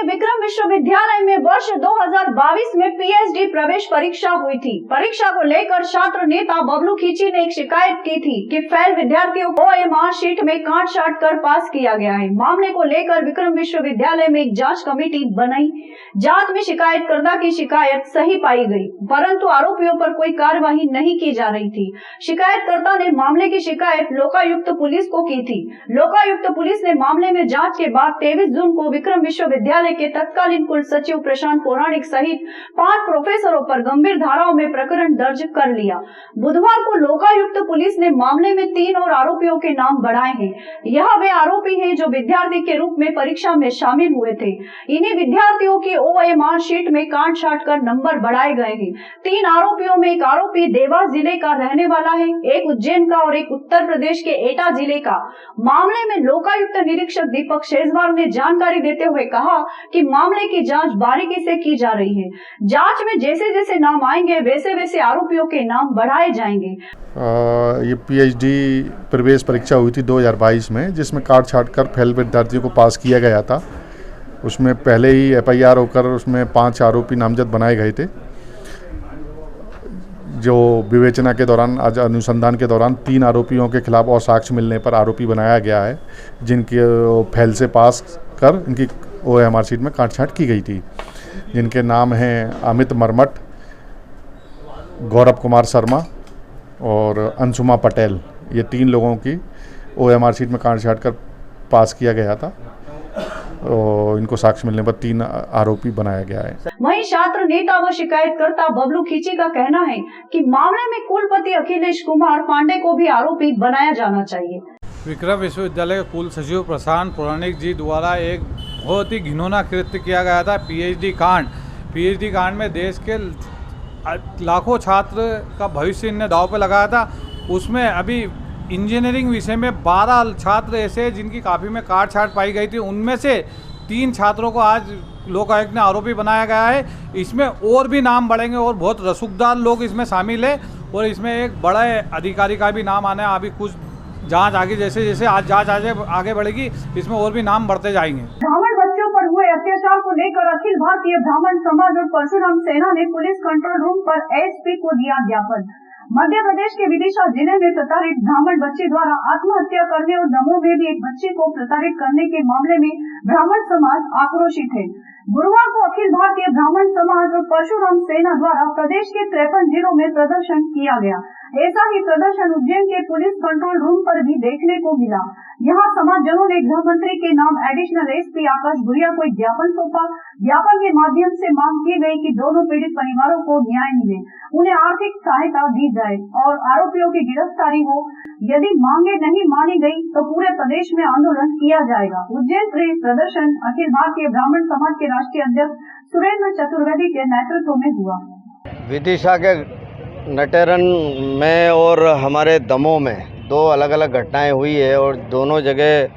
के विक्रम विश्वविद्यालय में वर्ष 2022 में पीएचडी प्रवेश परीक्षा हुई थी। परीक्षा को लेकर छात्र नेता बबलू खींची ने एक शिकायत की थी कि फेल विद्यार्थियों को ओएमआर शीट में काट छाट कर पास किया गया है। मामले को लेकर विक्रम विश्वविद्यालय में एक जांच कमेटी बनाई। जांच में शिकायतकर्ता की शिकायत सही पाई गई, परंतु आरोपियों पर कोई कार्यवाही नहीं की जा रही थी। शिकायतकर्ता ने मामले की शिकायत लोकायुक्त पुलिस को की थी। लोकायुक्त पुलिस ने मामले में जांच के बाद 23 जून को विक्रम विश्वविद्यालय के तत्कालीन कुल सचिव प्रशांत पौराणिक सहित 5 प्रोफेसरों पर गंभीर धाराओं में प्रकरण दर्ज कर लिया। बुधवार को लोकायुक्त पुलिस ने मामले में 3 और आरोपियों के नाम बढ़ाए हैं। यह वे आरोपी हैं जो विद्यार्थी के रूप में परीक्षा में शामिल हुए थे। इन्हीं विद्यार्थियों की ओएमआर शीट में काट छाट कर नंबर बढ़ाए गए हैं। 3 आरोपियों में एक आरोपी देवास जिले का रहने वाला है, एक उज्जैन का और एक उत्तर प्रदेश के एटा जिले का। मामले में लोकायुक्त निरीक्षक दीपक शेजवार ने जानकारी देते हुए कहा कि मामले की जांच बारीकी से की जा रही है। जांच में जैसे जैसे नाम आएंगे वैसे वैसे आरोपियों के नाम बढ़ाए जाएंगे। ये पीएचडी प्रवेश परीक्षा हुई थी 2022 में, जिसमें काट छाट कर फेल विद्यार्थियों को पास किया गया था। उसमें पहले ही एफआईआर होकर उसमें 5 आरोपी नामजद बनाए गए थे, जो विवेचना के दौरान आज अनुसंधान के दौरान 3 आरोपियों के खिलाफ और साक्ष्य मिलने पर आरोपी बनाया गया है, जिनके फेल से पास कर इनकी ओएमआर शीट में काट छाट की गई थी, जिनके नाम हैं अमित मरमट, गौरव कुमार शर्मा और अंशुमा पटेल। ये 3 लोगों की ओएमआर शीट में काट छाट कर पास किया गया था और इनको साक्ष्य मिलने पर 3 आरोपी बनाया गया है। वहीं छात्र नेता व शिकायतकर्ता बबलू खींची का कहना है कि मामले में कुलपति अखिलेश कुमार पांडे को भी आरोपी बनाया जाना चाहिए। विक्रम विश्वविद्यालय के कुल सचिव प्रशांत पौराणिक जी द्वारा एक बहुत ही घिनौना कृत्य किया गया था, पीएचडी कांड में देश के लाखों छात्र का भविष्य इनने दांव पे लगाया था। उसमें अभी इंजीनियरिंग विषय में 12 छात्र ऐसे जिनकी काफ़ी में काट छाट पाई गई थी, उनमें से 3 छात्रों को आज लोकायुक्त ने आरोपी बनाया गया है। इसमें और भी नाम बढ़ेंगे और बहुत रसूखदार लोग इसमें शामिल है और इसमें एक बड़े अधिकारी का भी नाम आना है। अभी कुछ जांच आगे जैसे जैसे आज जांच आगे बढ़ेगी, इसमें और भी नाम बढ़ते जाएंगे। ब्राह्मण बच्चों पर हुए अत्याचार को लेकर अखिल भारतीय ब्राह्मण समाज और परशुराम सेना ने पुलिस कंट्रोल रूम पर एसपी को दिया ज्ञापन। मध्य प्रदेश के विदिशा जिले में प्रताड़ित ब्राह्मण बच्ची द्वारा आत्महत्या करने और दमोह में भी एक बच्चे को प्रताड़ित करने के मामले में ब्राह्मण समाज आक्रोशित है। गुरुवार को अखिल भारतीय ब्राह्मण समाज और परशुराम सेना द्वारा प्रदेश के 53 जिलों में प्रदर्शन किया गया। ऐसा ही प्रदर्शन उज्जैन के पुलिस कंट्रोल रूम पर भी देखने को मिला। यहाँ समाजजनों ने गृह मंत्री के नाम एडिशनल एसपी आकाश भुरिया को एक ज्ञापन सौंपा। ज्ञापन के माध्यम से मांग की गई कि दोनों पीड़ित परिवारों को न्याय मिले, उन्हें आर्थिक सहायता दी जाए और आरोपियों की गिरफ्तारी हो। यदि मांगे नहीं मानी गई तो पूरे प्रदेश में आंदोलन किया जाएगा। उज्जैन से प्रदर्शन अखिल भारतीय ब्राह्मण समाज के राष्ट्रीय अध्यक्ष सुरेंद्र चतुर्वेदी के नेतृत्व में हुआ। विदिशा के नटेरन में और हमारे दमोह में 2 अलग अलग घटनाएं हुई है और दोनों जगह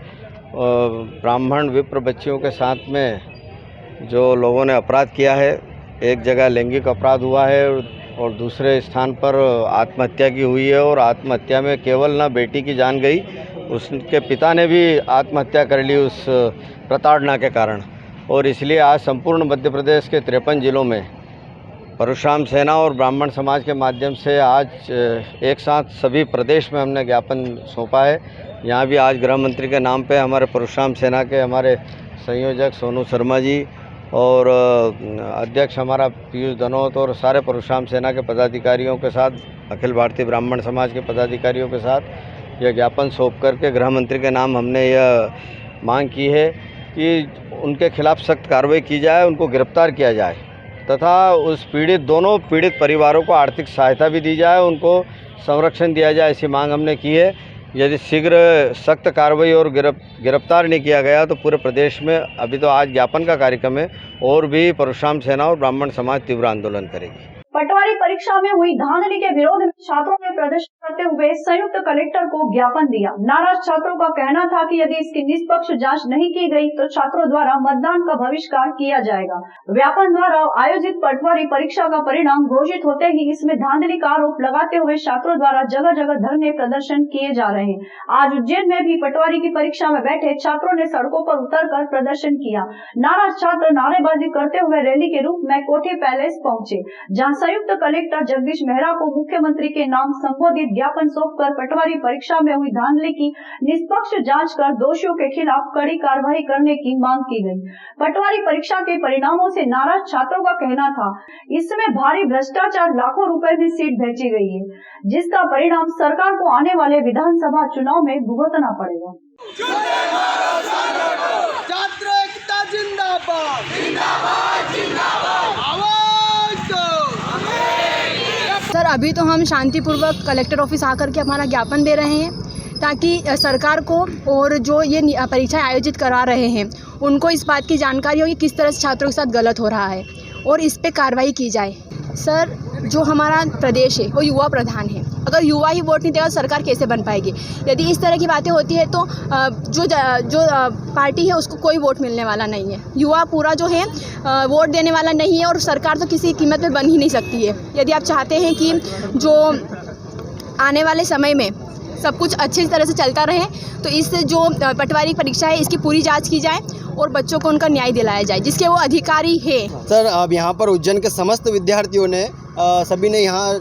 ब्राह्मण विप्र बच्चियों के साथ में जो लोगों ने अपराध किया है, एक जगह लैंगिक अपराध हुआ है और दूसरे स्थान पर आत्महत्या की हुई है। और आत्महत्या में केवल ना बेटी की जान गई, उसके पिता ने भी आत्महत्या कर ली उस प्रताड़ना के कारण। और इसलिए आज संपूर्ण मध्य प्रदेश के 53 जिलों में परशुराम सेना और ब्राह्मण समाज के माध्यम से आज एक साथ सभी प्रदेश में हमने ज्ञापन सौंपा है। यहाँ भी आज गृह मंत्री के नाम पे हमारे परशुराम सेना के हमारे संयोजक सोनू शर्मा जी और अध्यक्ष हमारा पीयूष धनोत और सारे परशुराम सेना के पदाधिकारियों के साथ, अखिल भारतीय ब्राह्मण समाज के पदाधिकारियों के साथ यह ज्ञापन सौंप करके गृह मंत्री के नाम हमने यह मांग की है कि उनके खिलाफ सख्त कार्रवाई की जाए, उनको गिरफ्तार किया जाए तथा उस दोनों पीड़ित परिवारों को आर्थिक सहायता भी दी जाए, उनको संरक्षण दिया जाए, ऐसी मांग हमने की है। यदि शीघ्र सख्त कार्रवाई और गिरफ्तार नहीं किया गया तो पूरे प्रदेश में, अभी तो आज ज्ञापन का कार्यक्रम है, और भी परशुराम सेना और ब्राह्मण समाज तीव्र आंदोलन करेगी। पटवारी परीक्षा में हुई धांधली के विरोध में छात्रों ने प्रदर्शन करते हुए संयुक्त कलेक्टर को ज्ञापन दिया। नाराज छात्रों का कहना था कि यदि इसकी निष्पक्ष जांच नहीं की गई तो छात्रों द्वारा मतदान का बहिष्कार किया जाएगा। ज्ञापन द्वारा आयोजित पटवारी परीक्षा का परिणाम घोषित होते ही इसमें धांधली का आरोप लगाते हुए छात्रों द्वारा जगह जगह धरने प्रदर्शन किए जा रहे हैं। आज उज्जैन में भी पटवारी की परीक्षा में बैठे छात्रों ने सड़कों पर उतरकर प्रदर्शन किया। नाराज छात्र नारेबाजी करते हुए रैली के रूप में कोठी पैलेस पहुंचे, जहां संयुक्त कलेक्टर जगदीश मेहरा को मुख्यमंत्री के नाम संबोधित ज्ञापन सौंपकर पटवारी परीक्षा में हुई धांधली की निष्पक्ष जांच कर दोषियों के खिलाफ कड़ी कार्रवाई करने की मांग की गई। पटवारी परीक्षा के परिणामों से नाराज छात्रों का कहना था इसमें भारी भ्रष्टाचार, लाखों रुपए में सीट बेची गई है, जिसका परिणाम सरकार को आने वाले विधानसभा चुनाव में भुगतना पड़ेगा। छात्र एकता जिंदाबाद जिंदाबाद जिंदाबाद आवाज दो। सर, अभी तो हम शांतिपूर्वक कलेक्टर ऑफिस आकर के हमारा ज्ञापन दे रहे हैं ताकि सरकार को और जो ये परीक्षाएं आयोजित करा रहे हैं उनको इस बात की जानकारी हो कि किस तरह से छात्रों के साथ गलत हो रहा है और इस पे कार्रवाई की जाए। सर, जो हमारा प्रदेश है वो युवा प्रधान है। अगर युवा ही वोट नहीं देगा सरकार कैसे बन पाएगी? यदि इस तरह की बातें होती है तो जो पार्टी है उसको कोई वोट मिलने वाला नहीं है। युवा पूरा जो है वोट देने वाला नहीं है और सरकार तो किसी कीमत पे बन ही नहीं सकती है। यदि आप चाहते हैं कि जो आने वाले समय में सब कुछ अच्छी तरह से चलता रहे तो इस जो पटवारी परीक्षा है इसकी पूरी जांच की जाए और बच्चों को उनका न्याय दिलाया जाए जिसके वो अधिकारी है। सर, अब यहाँ पर उज्जैन के समस्त विद्यार्थियों ने सभी ने यहाँ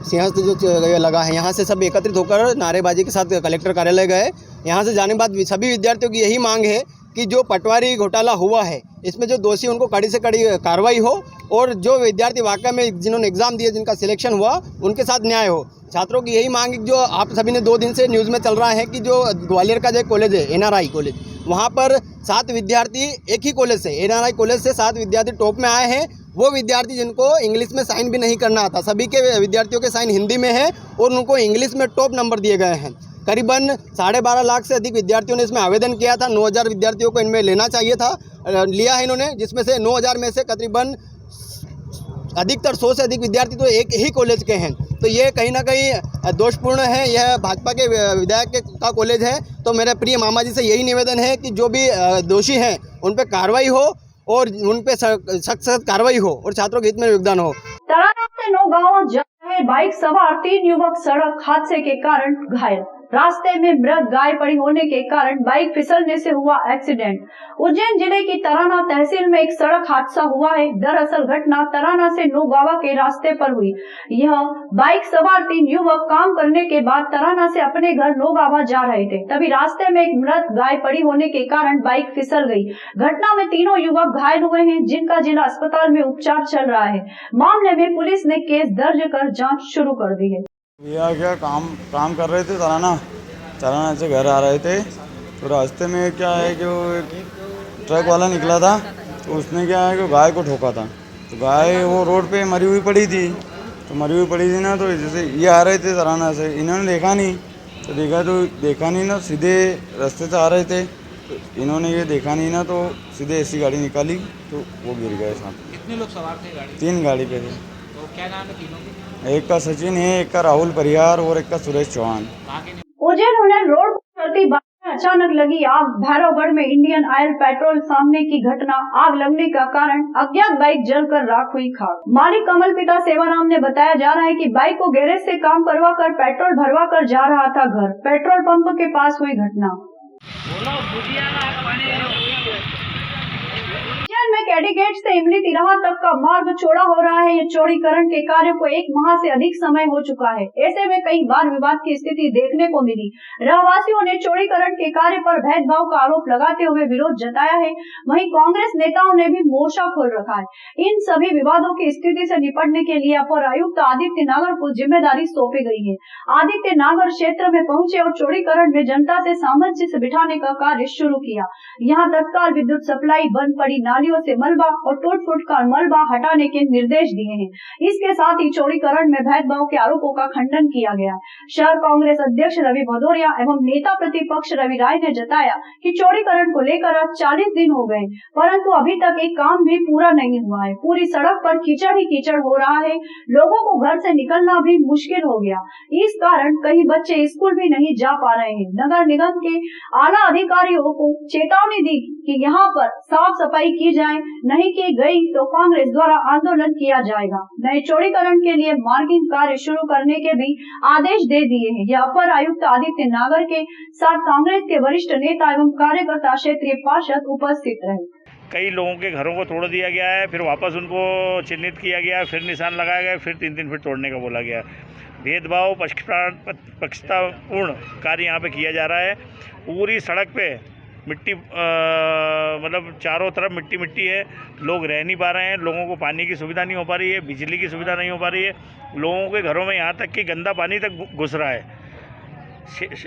सिंहस्थ जो लगा है यहाँ से सब एकत्रित होकर नारेबाजी के साथ कलेक्टर कार्यालय गए। यहाँ से जाने के बाद सभी विद्यार्थियों की यही मांग है कि जो पटवारी घोटाला हुआ है इसमें जो दोषी उनको कड़ी से कड़ी कार्रवाई हो और जो विद्यार्थी वाकई में जिन्होंने एग्ज़ाम दिए जिनका सिलेक्शन हुआ उनके साथ न्याय हो। छात्रों की यही मांग जो आप सभी ने 2 दिन से न्यूज़ में चल रहा है कि जो ग्वालियर का जो कॉलेज है NRI कॉलेज, वहाँ पर 7 विद्यार्थी एक ही कॉलेज से NRI कॉलेज से 7 विद्यार्थी टॉप में आए हैं। वो विद्यार्थी जिनको इंग्लिश में साइन भी नहीं करना आता, सभी के विद्यार्थियों के साइन हिंदी में है और उनको इंग्लिश में टॉप नंबर दिए गए हैं। करीबन 12.5 लाख से अधिक विद्यार्थियों ने इसमें आवेदन किया था। 9,000 विद्यार्थियों को इनमें लेना चाहिए था, लिया है इन्होंने, जिसमें से 9,000 में से करीबन अधिकतर 100 से अधिक विद्यार्थी तो एक ही कॉलेज के हैं। तो ये कहीं ना कहीं दोषपूर्ण है। यह भाजपा के विधायक का कॉलेज है। तो मेरे प्रिय मामा जी से यही निवेदन है कि जो भी दोषी हैं उन पर कार्रवाई हो और उन पर सख्त कार्रवाई हो और छात्रों के हित में योगदान हो। तराना से नौगांव जा रहे बाइक सवार 3 युवक सड़क हादसे के कारण घायल। रास्ते में मृत गाय पड़ी होने के कारण बाइक फिसलने से हुआ एक्सीडेंट। उज्जैन जिले की तराना तहसील में एक सड़क हादसा हुआ है। दरअसल घटना तराना से नौगांव के रास्ते पर हुई। यह बाइक सवार 3 युवक काम करने के बाद तराना से अपने घर नौगांव जा रहे थे, तभी रास्ते में एक मृत गाय पड़ी होने के कारण बाइक फिसल गई। घटना में तीनों युवक घायल हुए हैं, जिनका जिला अस्पताल में उपचार चल रहा है। मामले में पुलिस ने केस दर्ज कर जाँच शुरू कर दी है। भैया क्या काम कर रहे थे तराना से घर आ रहे थे, तो रास्ते में क्या है कि वो एक ट्रक वाला निकला था, तो उसने क्या है कि गाय को ठोका था। तो गाय वो रोड पे मरी हुई पड़ी थी, ना, तो जैसे ये आ रहे थे तराना से, इन्होंने देखा नहीं ना, सीधे रास्ते से आ रहे थे, तो इन्होंने ये देखा नहीं ना, तो सीधे ऐसी गाड़ी निकाली तो वो गिर गए साथ। कितने लोग सवार थे गाड़ी? 3 गाड़ी पे थे। तो क्या नाम है तीनों के? एक का सचिन है, एक का राहुल परिहार और एक का सुरेश चौहान। उज्जैन उन्हें रोड पर चलती बाइक में अचानक लगी आग। भैरवगढ़ में इंडियन ऑयल पेट्रोल सामने की घटना। आग लगने का कारण अज्ञात बाइक जलकर राख हुई खाक। मालिक कमल पिता सेवाराम ने बताया जा रहा है कि बाइक को गैरेज से काम करवा कर पेट्रोल भरवा कर जा रहा था घर। पेट्रोल पंप के पास हुई घटना। में कैडीगेट से इमली तिराहा तक का मार्ग चौड़ा हो रहा है। ये चौड़ीकरण के कार्य को 1 माह से अधिक समय हो चुका है। ऐसे में कई बार विवाद की स्थिति देखने को मिली। रहवासियों ने चौड़ीकरण के कार्य पर भेदभाव का आरोप लगाते हुए विरोध जताया है। वहीं कांग्रेस नेताओं ने भी मोर्चा खोल रखा है। इन सभी विवादों की स्थिति से निपटने के लिए अपर आयुक्त आदित्य नागर को जिम्मेदारी सौंपी गई है। आदित्य नागर क्षेत्र में पहुंचे और चौड़ीकरण में जनता से सामंजस्य बिठाने का कार्य शुरू किया। यहाँ तत्काल विद्युत सप्लाई बंद पड़ी, नालियों से मलबा और टूट फूट का मलबा हटाने के निर्देश दिए हैं। इसके साथ ही चौड़ीकरण में भेदभाव के आरोपों का खंडन किया गया। शहर कांग्रेस अध्यक्ष रवि भदौरिया एवं नेता प्रतिपक्ष रवि राय ने जताया कि चौड़ीकरण को लेकर आज 40 दिन हो गए, परंतु अभी तक एक काम भी पूरा नहीं हुआ है। पूरी सड़क पर कीचड़ ही कीचड़ हो रहा है, लोगों को घर से निकलना भी मुश्किल हो गया। इस कारण कई बच्चे स्कूल भी नहीं जा पा रहे हैं। नगर निगम के आला अधिकारियों को चेतावनी दी कि यहाँ पर साफ सफाई की जाए, नहीं की गई तो कांग्रेस द्वारा आंदोलन किया जाएगा। नए चौड़ीकरण के लिए मार्किंग कार्य शुरू करने के भी आदेश दे दिए हैं। यह अपर आयुक्त आदित्य नागर के साथ कांग्रेस के वरिष्ठ नेता एवं कार्यकर्ता क्षेत्रीय पार्षद उपस्थित रहे। कई लोगों के घरों को तोड़ दिया गया है, फिर वापस उनको चिन्हित किया गया, फिर निशान लगाया गया, फिर 3 फीट तोड़ने का बोला गया। भेदभाव पक्षपातपूर्ण कार्य यहाँ पे किया जा रहा है। पूरी सड़क पे मिट्टी मतलब चारों तरफ मिट्टी है, लोग रह नहीं पा रहे हैं, लोगों को पानी की सुविधा नहीं हो पा रही है, बिजली की सुविधा नहीं हो पा रही है, लोगों के घरों में यहाँ तक कि गंदा पानी तक घुस रहा है।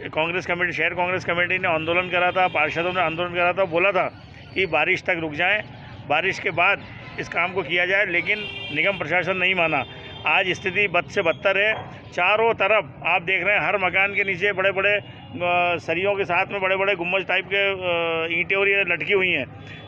कांग्रेस कमेटी, शहर कांग्रेस कमेटी ने आंदोलन करा था, पार्षदों ने आंदोलन करा था, बोला था कि बारिश तक रुक जाएं, बारिश के बाद इस काम को किया जाए, लेकिन निगम प्रशासन नहीं माना। आज स्थिति बद से बदतर है। चारों तरफ आप देख रहे हैं, हर मकान के नीचे बड़े बड़े सरियों के साथ में बड़े बड़े गुम्बज टाइप के ईंटें और ये लटकी हुई हैं,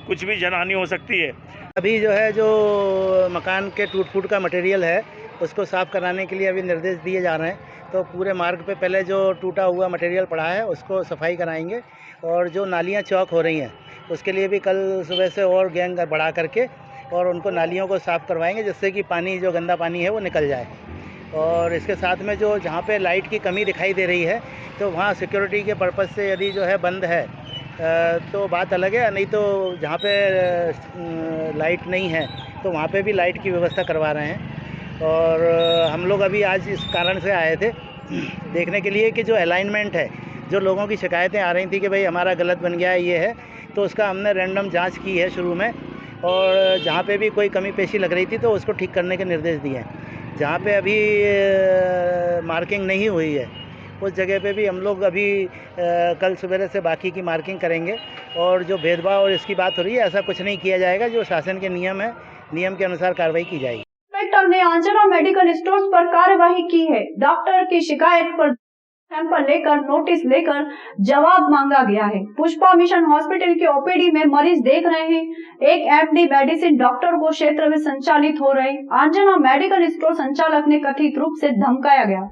कुछ भी जनहानि हो सकती है। अभी जो है, जो मकान के टूट फूट का मटेरियल है उसको साफ़ कराने के लिए अभी निर्देश दिए जा रहे हैं। तो पूरे मार्ग पे पहले जो टूटा हुआ मटेरियल पड़ा है उसको सफाई कराएंगे, और जो नालियाँ चौक हो रही हैं उसके लिए भी कल सुबह से और गैंग बढ़ा करके और उनको नालियों को साफ़ करवाएंगे, जिससे कि पानी, जो गंदा पानी है वो निकल जाए। और इसके साथ में जो जहाँ पे लाइट की कमी दिखाई दे रही है तो वहाँ सिक्योरिटी के पर्पज़ से यदि जो है बंद है तो बात अलग है, नहीं तो जहाँ पे लाइट नहीं है तो वहाँ पे भी लाइट की व्यवस्था करवा रहे हैं। और हम लोग अभी आज इस कारण से आए थे देखने के लिए कि जो अलाइनमेंट है, जो लोगों की शिकायतें आ रही थी कि भाई हमारा गलत बन गया है, ये है, तो उसका हमने रैंडम जांच की है शुरू में, और जहाँ पे भी कोई कमी पेशी लग रही थी तो उसको ठीक करने के निर्देश दिए हैं। जहाँ पे अभी मार्किंग नहीं हुई है उस जगह पे भी हम लोग अभी कल सवेरे से बाकी की मार्किंग करेंगे। और जो भेदभाव और इसकी बात हो रही है, ऐसा कुछ नहीं किया जाएगा। जो शासन के नियम है, नियम के अनुसार कार्रवाई की जाएगी। इंस्पेक्टर ने अंजना मेडिकल स्टोर्स पर कार्रवाई की है। डॉक्टर की शिकायत पर सैंपल लेकर नोटिस लेकर जवाब मांगा गया है। पुष्पा मिशन हॉस्पिटल के ओपीडी में मरीज देख रहे हैं। एक एमडी मेडिसिन डॉक्टर को क्षेत्र में संचालित हो रहे अंजना मेडिकल स्टोर संचालक ने कथित रूप से धमकाया गया।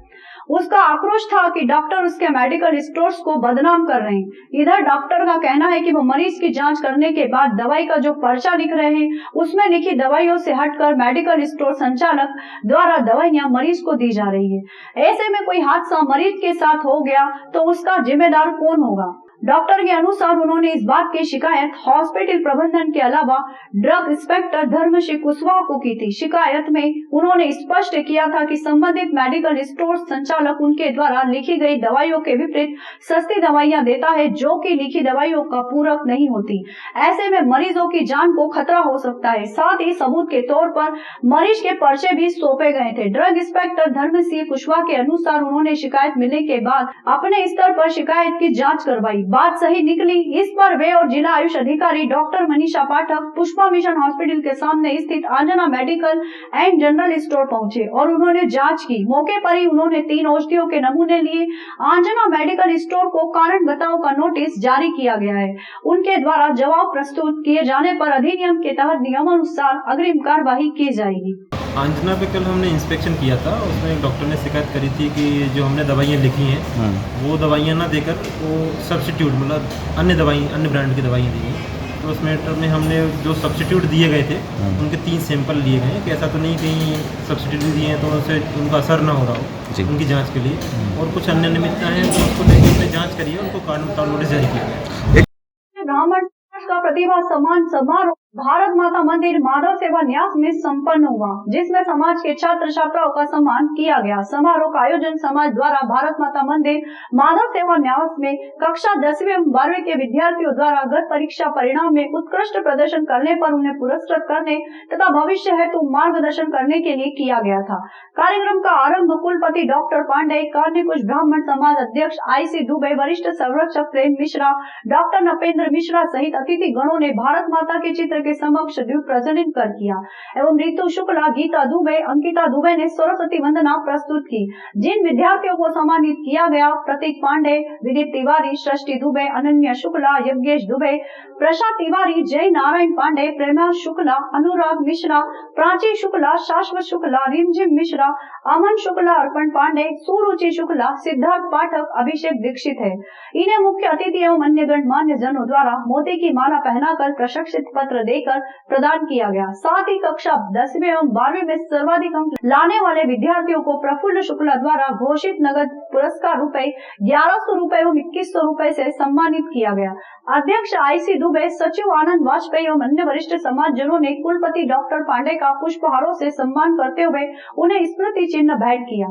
उसका आक्रोश था कि डॉक्टर उसके मेडिकल स्टोर्स को बदनाम कर रहे हैं। इधर डॉक्टर का कहना है कि वो मरीज की जांच करने के बाद दवाई का जो पर्चा लिख रहे हैं उसमें लिखी दवाइयों से हटकर मेडिकल स्टोर संचालक द्वारा दवाइयां मरीज को दी जा रही है। ऐसे में कोई हादसा मरीज के साथ हो गया तो उसका जिम्मेदार कौन होगा? डॉक्टर के अनुसार उन्होंने इस बात की शिकायत हॉस्पिटल प्रबंधन के अलावा ड्रग इंस्पेक्टर धर्मश्री कुशवाहा को की थी। शिकायत में उन्होंने स्पष्ट किया था कि संबंधित मेडिकल स्टोर संचालक उनके द्वारा लिखी गई दवाइयों के विपरीत सस्ती दवाइयां देता है, जो कि लिखी दवाइयों का पूरक नहीं होती। ऐसे में मरीजों की जान को खतरा हो सकता है। साथ ही सबूत के तौर पर मरीज के पर्चे भी सौंपे गए थे। ड्रग इंस्पेक्टर धर्मश्री कुशवाहा के अनुसार उन्होंने शिकायत मिलने के बाद अपने स्तर पर शिकायत की जाँच करवाई। बात सही निकली। इस पर वे और जिला आयुष अधिकारी डॉक्टर मनीषा पाठक पुष्पा मिशन हॉस्पिटल के सामने स्थित Anjana medical and general store पहुंचे और उन्होंने जांच की। मौके पर ही उन्होंने 3 औषधियों के नमूने लिए। अंजना मेडिकल स्टोर को कारण बताओ का नोटिस जारी किया गया है। उनके द्वारा जवाब प्रस्तुत किए जाने पर अधिनियम के तहत नियमानुसार अग्रिम कार्रवाई की जाएगी। अंजना पे कल हमने इंस्पेक्शन किया था, उसमें एक डॉक्टर ने शिकायत करी थी कि जो हमने दवाइयाँ लिखी हैं वो दवाइयाँ ना देकर वो सब्स्टिट्यूट, मतलब अन्य ब्रांड की दवाइयाँ दी गई। तो उस मैटर में हमने जो सब्स्टिट्यूट दिए गए थे उनके 3 सैंपल लिए गए कि ऐसा तो नहीं कहीं सब्स्टिट्यूट दिए हैं तो उनसे उनका असर ना हो रहा हो उनकी जाँच के लिए, और कुछ अन्य निमित्ता है तो उसको लेकर हमने जाँच करी है, उनको कारण बताओ नोटिस जारी किया गया। ब्राह्मण का प्रतिभा सम्मान समारोह भारत माता मंदिर माधव सेवा न्यास में संपन्न हुआ, जिसमें समाज के छात्र छात्राओं का सम्मान किया गया। समारोह का आयोजन समाज द्वारा भारत माता मंदिर माधव सेवा न्यास में कक्षा 10वीं एवं 12वीं के विद्यार्थियों द्वारा गत परीक्षा परिणाम में उत्कृष्ट प्रदर्शन करने पर उन्हें पुरस्कृत करने तथा भविष्य हेतु मार्गदर्शन करने के लिए किया गया था। कार्यक्रम का आरंभ कुलपति डॉक्टर पांडे, कार्निकुश ब्राह्मण समाज अध्यक्ष IC दुबे, वरिष्ठ संरक्षक प्रेम मिश्रा, डॉक्टर नपेंद्र मिश्रा सहित अतिथि गणों ने भारत माता के चित्र पात्र के समक्ष द्वीप प्रज्वलित कर किया एवं ऋतु शुक्ला, गीता दुबे, अंकिता दुबे ने सरस्वती वंदना प्रस्तुत की। जिन विद्यार्थियों को सम्मानित किया गया प्रतीक पांडे, विदित तिवारी, सृष्टि दुबे, अनन्या शुक्ला, यज्ञेश दुबे, प्रसाद तिवारी, जय नारायण पांडे, प्रेमा शुक्ला, अनुराग मिश्रा, प्राची शुक्ला, शाश्वत शुक्ला, रिमझिम मिश्रा, अमन शुक्ला, अर्पण पांडे, सुरुचि शुक्ला, सिद्धार्थ पाठक, अभिषेक दीक्षित है। इन्हें मुख्य अतिथि एवं अन्य गणमान्य जनों द्वारा मोती की माला पहनाकर प्रशस्ति पत्र देकर प्रदान किया गया। साथ ही कक्षा 10वीं एवं 12वीं में सर्वाधिक अंक लाने वाले विद्यार्थियों को प्रफुल्ल शुक्ला द्वारा घोषित नगद पुरस्कार रुपए 1100 रुपए एवं 2100 रुपए से सम्मानित किया गया। अध्यक्ष IC दुबे, सचिव आनंद वाजपेयी एवं अन्य वरिष्ठ समाजजनों ने कुलपति डॉक्टर पांडे का पुष्पहारों से सम्मान करते हुए उन्हें स्मृति चिन्ह भेंट किया।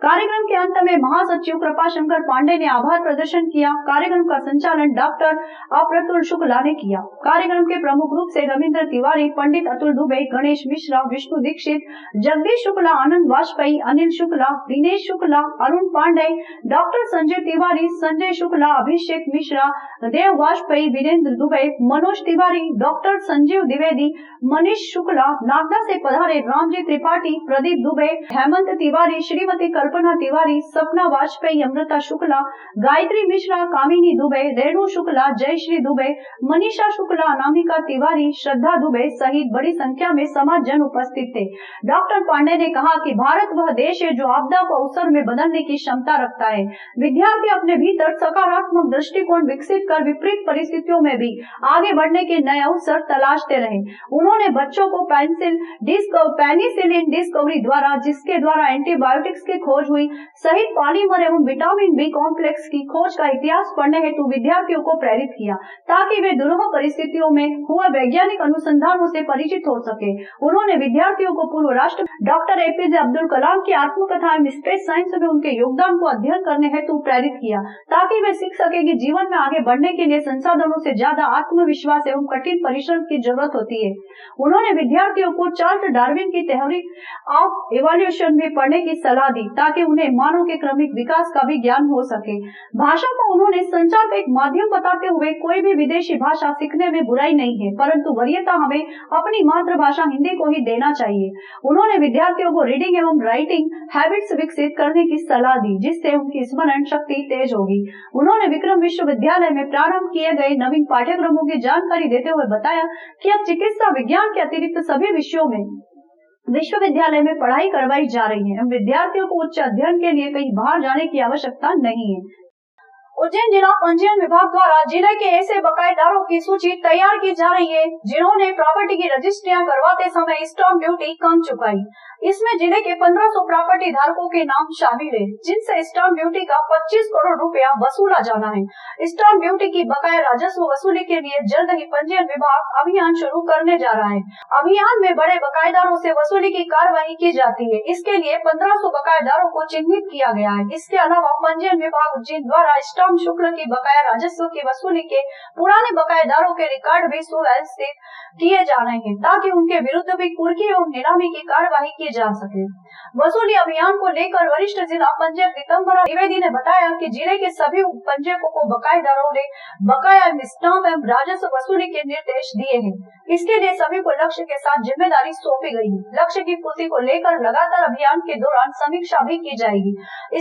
कार्यक्रम के अंत में महासचिव कृपाशंकर पांडे ने आभार प्रदर्शन किया। कार्यक्रम का संचालन डॉक्टर अप्रतुल शुक्ला ने किया। कार्यक्रम के प्रमुख रूप से रविंद्र तिवारी, पंडित अतुल दुबे, गणेश मिश्रा, विष्णु दीक्षित, जगदीश शुक्ला, आनंद वाजपेयी, अनिल शुक्ला, दिनेश शुक्ला, अरुण पांडे, डॉक्टर संजय तिवारी, संजय शुक्ला, अभिषेक मिश्रा, देव वाजपेयी, वीरेंद्र दुबे, मनोज तिवारी, डॉक्टर संजीव द्विवेदी, मनीष शुक्ला, नागदा से पधारे रामजी त्रिपाठी, प्रदीप दुबे, हेमंत तिवारी, श्रीमती कल्पना तिवारी, सपना वाजपेयी, अमृता शुक्ला, गायत्री मिश्रा, कामिनी दुबे, रेणु शुक्ला, जयश्री दुबे, मनीषा शुक्ला, अनामिका तिवारी, श्रद्धा दुबे सहित बड़ी संख्या में समाज जन उपस्थित थे। डॉक्टर पांडे ने कहा कि भारत वह देश है जो आपदा को अवसर में बदलने की क्षमता रखता है। विद्यार्थी अपने भीतर सकारात्मक दृष्टिकोण विकसित कर विपरीत परिस्थितियों में भी आगे बढ़ने के नए अवसर तलाशते रहे। उन्होंने बच्चों को पेनिसिलिन डिस्कवरी द्वारा, जिसके द्वारा एंटीबायोटिक्स की खोज हुई, सहित पॉलीमर एवं विटामिन बी कॉम्प्लेक्स की खोज का इतिहास पढ़ने हेतु विद्यार्थियों को प्रेरित किया ताकि वे दुर्लभ परिस्थितियों में हुए वैज्ञानिक अनुसंधानों से परिचित हो सके। उन्होंने विद्यार्थियों को पूर्व राष्ट्र डॉक्टर APJ अब्दुल कलाम की आत्मकथा एवं स्पेस साइंस में उनके योगदान को अध्ययन करने हेतु प्रेरित किया ताकि वे सीख सके कि जीवन में आगे बढ़ने के लिए संसाधनों से ज्यादा आत्मविश्वास एवं कठिन परिश्रम की जरूरत होती है। उन्होंने विद्यार्थियों को चार्ल्स डार्विन की थ्योरी ऑफ इवोल्यूशन भी पढ़ने की सलाह दी ताकि उन्हें मानव के क्रमिक विकास का भी ज्ञान हो सके। भाषा को उन्होंने संचार का एक माध्यम बताते हुए कोई भी विदेशी भाषा सीखने में बुराई नहीं है, परंतु वरीयता हमें अपनी मातृभाषा हिंदी को ही देना चाहिए। उन्होंने विद्यार्थियों को रीडिंग एवं राइटिंग हैबिट्स विकसित करने की सलाह दी जिससे उनकी स्मरण शक्ति तेज होगी। उन्होंने विक्रम विश्वविद्यालय में प्रारंभ किए गए नवीन पाठ्यक्रमों की जानकारी देते हुए बताया कि अब चिकित्सा विज्ञान के अतिरिक्त सभी विषयों में विश्वविद्यालय में पढ़ाई करवाई जा रही है। विद्यार्थियों को उच्च अध्ययन के लिए कहीं बाहर जाने की आवश्यकता नहीं है। उज्जैन जिला पंजीयन विभाग द्वारा जिले के ऐसे बकायेदारों की सूची तैयार की जा रही है जिन्होंने प्रॉपर्टी की रजिस्ट्रियां करवाते समय स्टाम्प ड्यूटी कम चुकाई। इसमें जिले के 1500 प्रॉपर्टी धारकों के नाम शामिल है जिनसे स्टाम्प ड्यूटी का 25 करोड़ रुपया वसूला जाना है। स्टाम्प ड्यूटी की बकाया राजस्व वसूली के लिए जल्द ही पंजीयन विभाग अभियान शुरू करने जा रहा है। अभियान में बड़े बकायेदारों से वसूली की कार्रवाई की जाती है। इसके लिए 1500 बकायेदारों को चिन्हित किया गया है। इसके अलावा पंजीयन विभाग उज्जैन द्वारा स्टाम्प शुल्क की बकाया राजस्व की वसूली के पुराने बकायेदारों के रिकॉर्ड भी सुव्यवस्थित किए जा रहे हैं ताकि उनके विरुद्ध भी कुर्की एवं नीलामी की कार्रवाई की जा सके। वसूली अभियान को लेकर वरिष्ठ जिला पंजीयक दिगंबरा द्विवेदी ने बताया कि जिले के सभी पंजीयकों को बकायेदारों ने बकाया स्टाम्प एवं राजस्व वसूली के निर्देश दिए हैं। इसके लिए सभी को लक्ष्य के साथ जिम्मेदारी सौंपी गई है। लक्ष्य की पूर्ति को लेकर लगातार अभियान के दौरान समीक्षा भी की जाएगी।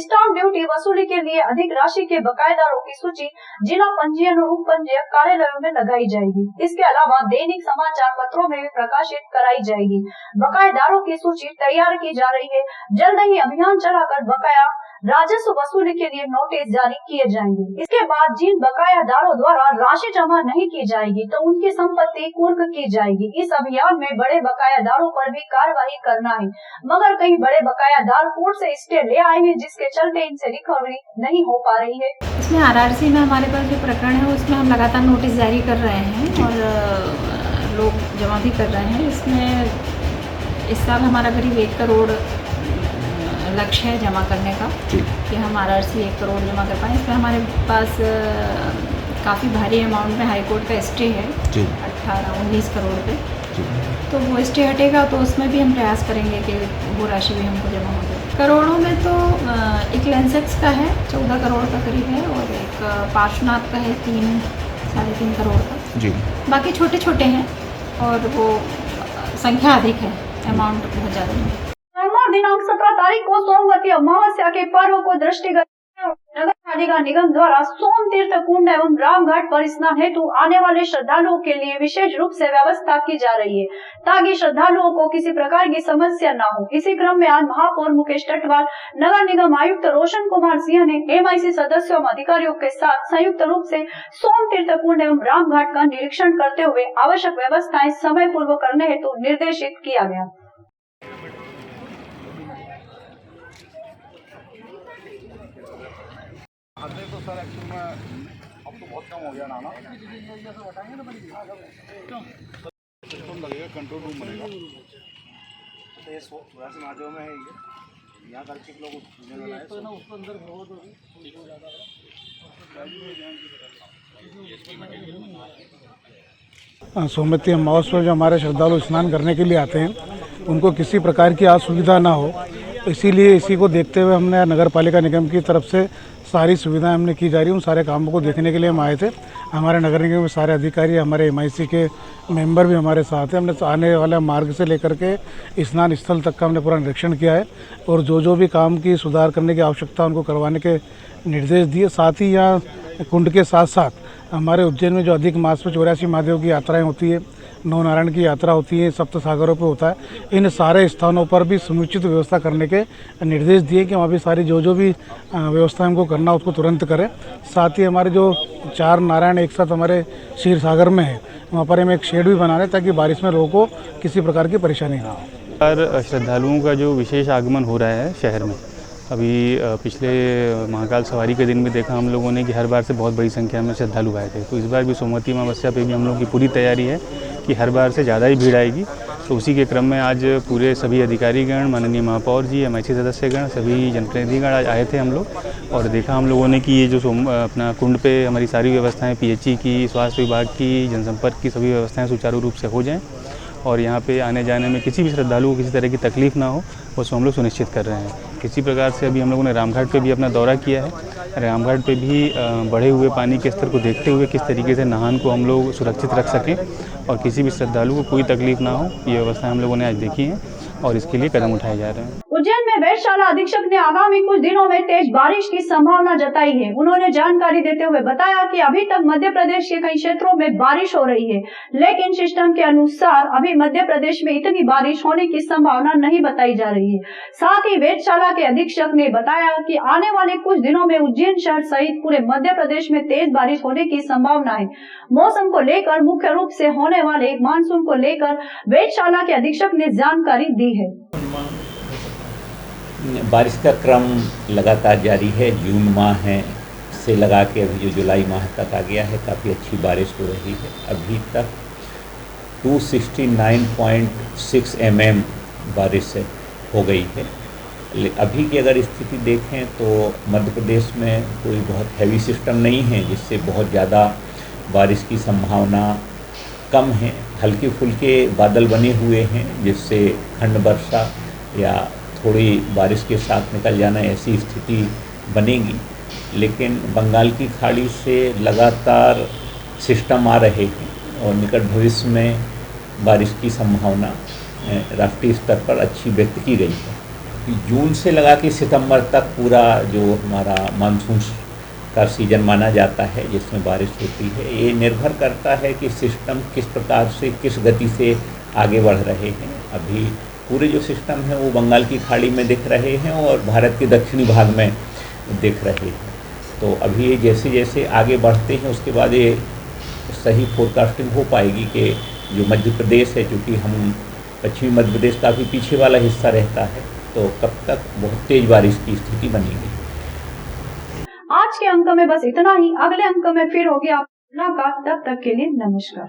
स्टाम्प ड्यूटी वसूली के लिए अधिक राशि के बकायेदारों की सूची जिला पंजीयन और उप पंजीयक कार्यालयों में लगाई जाएगी। इसके अलावा दैनिक समाचार पत्रों में भी प्रकाशित कराई जाएगी। बकायेदारों की सूची तैयार की जा रही है। जल्द ही अभियान चलाकर बकाया राजस्व वसूली के लिए नोटिस जारी किए जाएंगे। इसके बाद जिन बकायादारों द्वारा राशि जमा नहीं की जाएगी तो उनकी संपत्ति कुर्क की जाएगी। इस अभियान में बड़े बकायादारों पर भी कार्रवाई करना है, मगर कई बड़े बकायादार कोर्ट से स्टे ले आए हैं जिसके चलते इनसे रिकवरी नहीं हो पा रही है। इसमें RRC में हमारे पास जो प्रकरण है उसमें हम लगातार नोटिस जारी कर रहे हैं और लोग जमा भी कर रहे हैं। इसमें इस साल हमारा करीब 1 करोड़ लक्ष्य है जमा करने का कि हम RRC 1 करोड़ जमा कर पाएँ। इसमें हमारे पास काफ़ी भारी अमाउंट में हाई कोर्ट का स्टे है 18-19 करोड़ पे, तो वो स्टे हटेगा तो उसमें भी हम प्रयास करेंगे कि वो राशि भी हमको जमा हो जाए। करोड़ों में तो एक लेंसेक्स का है 14 करोड़ का करीब है और एक पार्श्वनाथ का है 3-3.5 करोड़ का जी। बाकी छोटे छोटे हैं और वो संख्या अधिक है, अमाउंट बहुत ज़्यादा है। सोमवार दिनांक 17 तारीख को सोमवती अमावस्या के पर्व को दृष्टिगत नगर पालिका निगम द्वारा सोम तीर्थ कुंड एवं रामघाट पर स्नान हेतु आने वाले श्रद्धालुओं के लिए विशेष रूप से व्यवस्था की जा रही है ताकि श्रद्धालुओं को किसी प्रकार की समस्या न हो। इसी क्रम में आज महापौर मुकेश टटवाल, नगर निगम आयुक्त रोशन कुमार सिंह ने MIC सदस्यों एवं अधिकारियों के साथ संयुक्त रूप से सोम तीर्थ कुंड एवं रामघाट का निरीक्षण करते हुए आवश्यक व्यवस्थाएं समय पूर्व करने हेतु निर्देशित किया गया। तो सर एक्चुअली में अब तो बहुत कम हो गया ना सिस्टम लगेगा, कंट्रोल रूम बनेगा तो ये थोड़ा सा माध्यम में है ये यहाँ करके लोग उसको अंदर सोमवती अमावस्या पर जो हमारे श्रद्धालु स्नान करने के लिए आते हैं उनको किसी प्रकार की असुविधा ना हो, इसीलिए इसी को देखते हुए हमने नगर पालिका निगम की तरफ से सारी सुविधाएं हमने की जा रही, उन सारे कामों को देखने के लिए हम आए थे। हमारे नगर निगम में सारे अधिकारी, हमारे MIC के मेंबर भी हमारे साथ हैं। हमने आने वाले मार्ग से लेकर के स्नान स्थल तक का हमने पूरा निरीक्षण किया है और जो भी काम की सुधार करने की आवश्यकता उनको करवाने के निर्देश दिए। साथ ही यहाँ कुंड के साथ साथ हमारे उज्जैन में जो अधिक मास में 84 महादेव की यात्राएँ होती है, नौ नारायण की यात्रा होती है, सप्त सागरों पे होता है, इन सारे स्थानों पर भी समुचित व्यवस्था करने के निर्देश दिए कि वहाँ भी सारी जो भी व्यवस्था हमको करना उसको तुरंत करें। साथ ही हमारे जो 4 नारायण एक साथ हमारे क्षीर सागर में है, वहाँ पर हम एक शेड भी बना रहे ताकि बारिश में लोगों को किसी प्रकार की परेशानी ना हो। श्रद्धालुओं का जो विशेष आगमन हो रहा है शहर में, अभी पिछले महाकाल सवारी के दिन में देखा हम लोगों ने कि हर बार से बहुत बड़ी संख्या में श्रद्धालु आए थे, तो इस बार भी सोमवती अमावस्या पे भी हम लोगों की पूरी तैयारी है कि हर बार से ज़्यादा ही भीड़ आएगी। तो उसी के क्रम में आज पूरे सभी अधिकारीगण, माननीय महापौर जी, MIC सदस्यगण, सभी जनप्रतिनिधिगण आज आए थे हम लोग और देखा हम लोगों ने कि ये जो अपना कुंड पे हमारी सारी व्यवस्थाएं PHE की, स्वास्थ्य विभाग की, जनसंपर्क की सभी व्यवस्थाएं सुचारू रूप से हो जाएं और यहाँ पे आने जाने में किसी भी श्रद्धालु को किसी तरह की तकलीफ़ ना हो, उसको हम लोग सुनिश्चित कर रहे हैं। किसी प्रकार से अभी हम लोगों ने रामघाट पे भी अपना दौरा किया है। रामघाट पे भी बढ़े हुए पानी के स्तर को देखते हुए किस तरीके से नहान को हम लोग सुरक्षित रख सकें और किसी भी श्रद्धालु को कोई तकलीफ ना हो, ये व्यवस्था हम लोगों ने आज देखी है और इसके लिए कदम उठाए जा रहे हैं। उज्जैन में वेधशाला अधीक्षक ने आगामी कुछ दिनों में तेज बारिश की संभावना जताई है। उन्होंने जानकारी देते हुए बताया कि अभी तक मध्य प्रदेश के कई क्षेत्रों में बारिश हो रही है, लेकिन सिस्टम के अनुसार अभी मध्य प्रदेश में इतनी बारिश होने की संभावना नहीं बताई जा रही है। साथ ही वेधशाला के अधीक्षक ने बताया कि आने वाले कुछ दिनों में उज्जैन शहर सहित पूरे मध्य प्रदेश में तेज बारिश होने की संभावना है। मौसम को लेकर मुख्य रूप से होने वाले मानसून को लेकर वेधशाला के अधीक्षक ने जानकारी दी है। बारिश का क्रम लगातार जारी है। जून माह है से लगा के अभी जो जुलाई माह तक आ गया है, काफ़ी अच्छी बारिश हो रही है। अभी तक 269.6 mm बारिश हो गई है। अभी की अगर स्थिति देखें तो मध्य प्रदेश में कोई बहुत हैवी सिस्टम नहीं है जिससे बहुत ज़्यादा बारिश की संभावना कम है। हल्के फुल्के बादल बने हुए हैं जिससे खंड वर्षा या थोड़ी बारिश के साथ निकल जाना ऐसी स्थिति बनेगी, लेकिन बंगाल की खाड़ी से लगातार सिस्टम आ रहे हैं और निकट भविष्य में बारिश की संभावना राष्ट्रीय स्तर पर अच्छी व्यक्त की गई है। जून से लगा के सितंबर तक पूरा जो हमारा मानसून का सीजन माना जाता है जिसमें बारिश होती है, ये निर्भर करता है कि सिस्टम किस प्रकार से किस गति से आगे बढ़ रहे हैं। अभी पूरे जो सिस्टम है वो बंगाल की खाड़ी में दिख रहे हैं और भारत के दक्षिणी भाग में दिख रहे हैं। तो अभी ये जैसे जैसे आगे बढ़ते हैं उसके बाद ये सही फोरकास्टिंग हो पाएगी कि जो मध्य प्रदेश है, चूँकि हम पश्चिमी मध्य प्रदेश काफ़ी पीछे वाला हिस्सा रहता है, तो कब तक बहुत तेज बारिश की स्थिति बनेगी। आज के अंक में बस इतना ही। अगले अंक में फिर होगी आपका मुलाकात। तब तक के लिए नमस्कार।